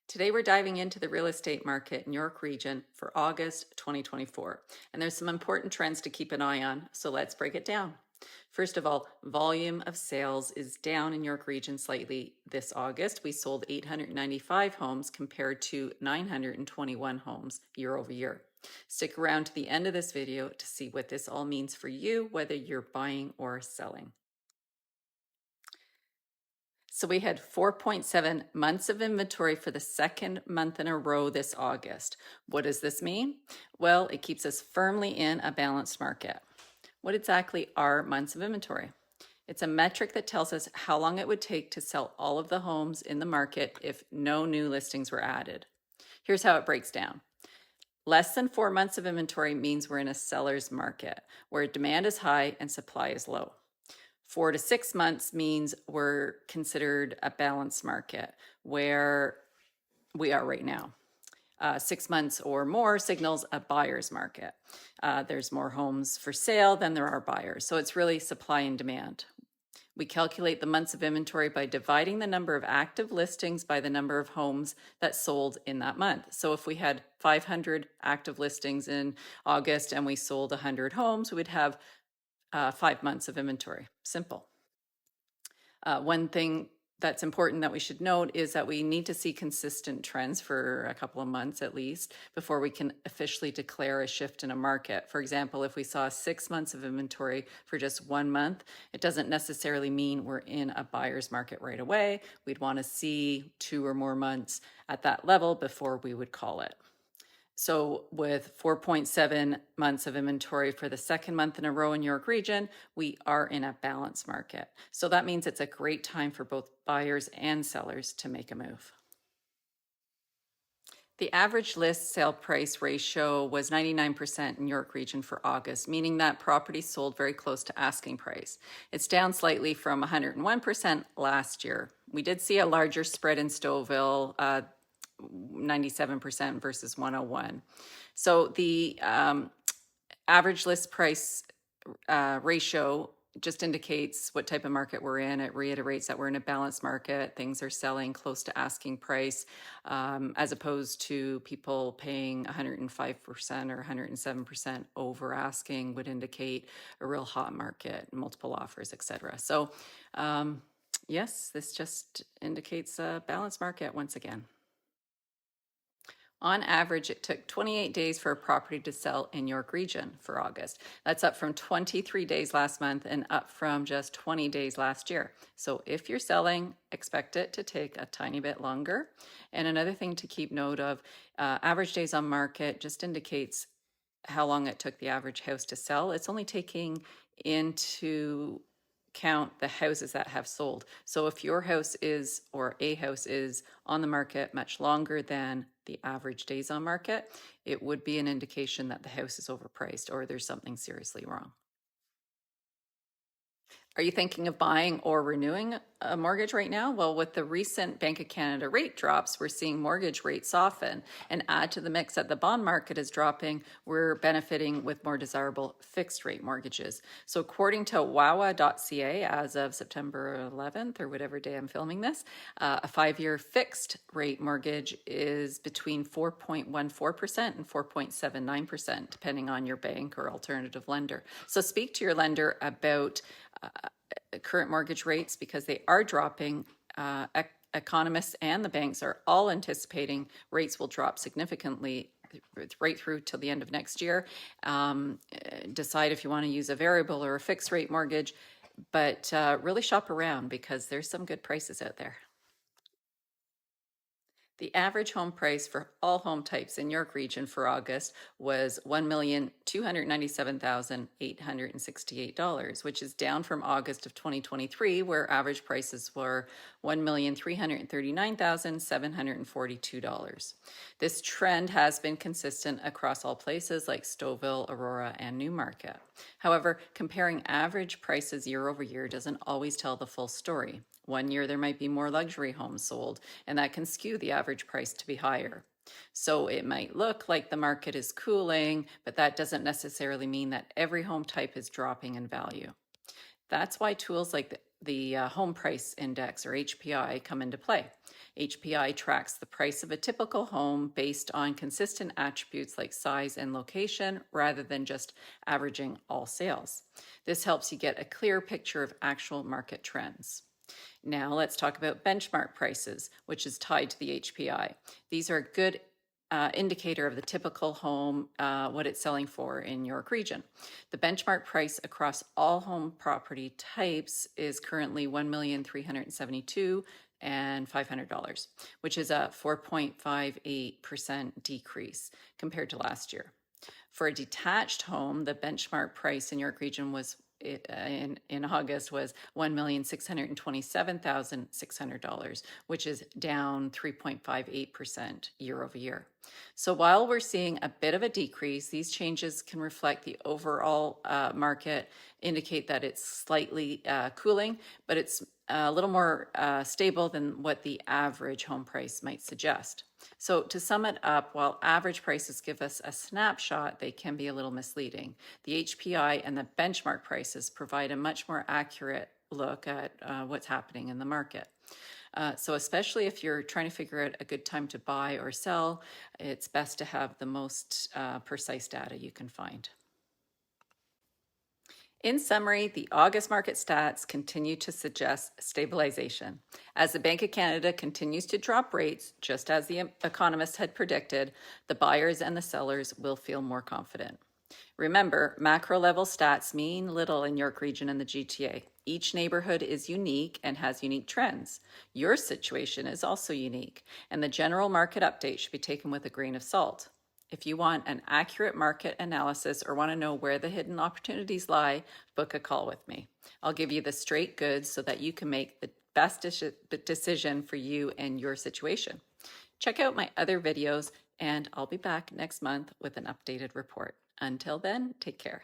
Today we're diving into the real estate market in York Region for August 2024. And there's some important trends to keep an eye on, so let's break it down. First of all, volume of sales is down in York Region slightly this August. We sold 895 homes compared to 921 homes year over year. Stick around to the end of this video to see what this all means for you, whether you're buying or selling. So we had 4.7 months of inventory for the second month in a row this August. What does this mean? Well, it keeps us firmly in a balanced market. What exactly are months of inventory? It's a metric that tells us how long it would take to sell all of the homes in the market if no new listings were added. Here's how it breaks down. Less than 4 months of inventory means we're in a seller's market where demand is high and supply is low. 4 to 6 months means we're considered a balanced market where we are right now. 6 months or more signals a buyer's market. There's more homes for sale than there are buyers. So it's really supply and demand. We calculate the months of inventory by dividing the number of active listings by the number of homes that sold in that month. So if we had 500 active listings in August and we sold 100 homes, we would have 5 months of inventory. Simple. One thing that's important that we should note is that we need to see consistent trends for a couple of months at least before we can officially declare a shift in a market. For example, if we saw 6 months of inventory for just 1 month, it doesn't necessarily mean we're in a buyer's market right away. We'd want to see 2 or more months at that level before we would call it. So with 4.7 months of inventory for the second month in a row in York Region, we are in a balanced market. So that means it's a great time for both buyers and sellers to make a move. The average list sale price ratio was 99% in York Region for August, meaning that property sold very close to asking price. It's down slightly from 101% last year. We did see a larger spread in Stouffville, 97% versus 101. So the average list price ratio just indicates what type of market we're in. It reiterates that we're in a balanced market. Things are selling close to asking price, as opposed to people paying 105% or 107% over asking would indicate a real hot market, multiple offers, etc. So yes, this just indicates a balanced market once again. On average, it took 28 days for a property to sell in York Region for August. That's up from 23 days last month and up from just 20 days last year. So if you're selling, expect it to take a tiny bit longer. And another thing to keep note of, average days on market just indicates how long it took the average house to sell. It's only taking into count the houses that have sold. So if your house is, or a house is on the market much longer than the average days on market, it would be an indication that the house is overpriced or there's something seriously wrong. Are you thinking of buying or renewing a mortgage right now? Well, with the recent Bank of Canada rate drops, we're seeing mortgage rates soften and add to the mix that the bond market is dropping. We're benefiting with more desirable fixed rate mortgages. So according to wawa.ca, as of September 11th or whatever day I'm filming this, a 5-year fixed rate mortgage is between 4.14% and 4.79%, depending on your bank or alternative lender. So speak to your lender about current mortgage rates because they are dropping. Economists and the banks are all anticipating rates will drop significantly right through till the end of next year. Decide if you want to use a variable or a fixed rate mortgage, but really shop around because there's some good prices out there. The average home price for all home types in York Region for August was $1,297,868, which is down from August of 2023, where average prices were $1,339,742. This trend has been consistent across all places like Stouffville, Aurora, and Newmarket. However, comparing average prices year over year doesn't always tell the full story. One year there might be more luxury homes sold, and that can skew the average price to be higher. So it might look like the market is cooling, but that doesn't necessarily mean that every home type is dropping in value. That's why tools like the the home price index, or HPI, come into play. HPI tracks the price of a typical home based on consistent attributes like size and location, rather than just averaging all sales. This helps you get a clear picture of actual market trends. Now let's talk about benchmark prices, which is tied to the HPI. These are a good indicator of the typical home, what it's selling for in York Region. The benchmark price across all home property types is currently $1,372,500, and $500, which is a 4.58% decrease compared to last year. For a detached home, the benchmark price in York Region was in August was $1,627,600, which is down 3.58% year over year. So while we're seeing a bit of a decrease, these changes can reflect the overall market, indicate that it's slightly cooling, but it's a little more stable than what the average home price might suggest. So to sum it up, while average prices give us a snapshot, they can be a little misleading. The HPI and the benchmark prices provide a much more accurate look at what's happening in the market. So especially if you're trying to figure out a good time to buy or sell, it's best to have the most precise data you can find. In summary, the August market stats continue to suggest stabilization. As the Bank of Canada continues to drop rates, just as the economists had predicted, the buyers and the sellers will feel more confident. Remember, macro level stats mean little in York Region and the GTA. Each neighborhood is unique and has unique trends. Your situation is also unique, and the general market update should be taken with a grain of salt. If you want an accurate market analysis or want to know where the hidden opportunities lie, book a call with me. I'll give you the straight goods so that you can make the best decision for you and your situation. Check out my other videos, and I'll be back next month with an updated report. Until then, take care.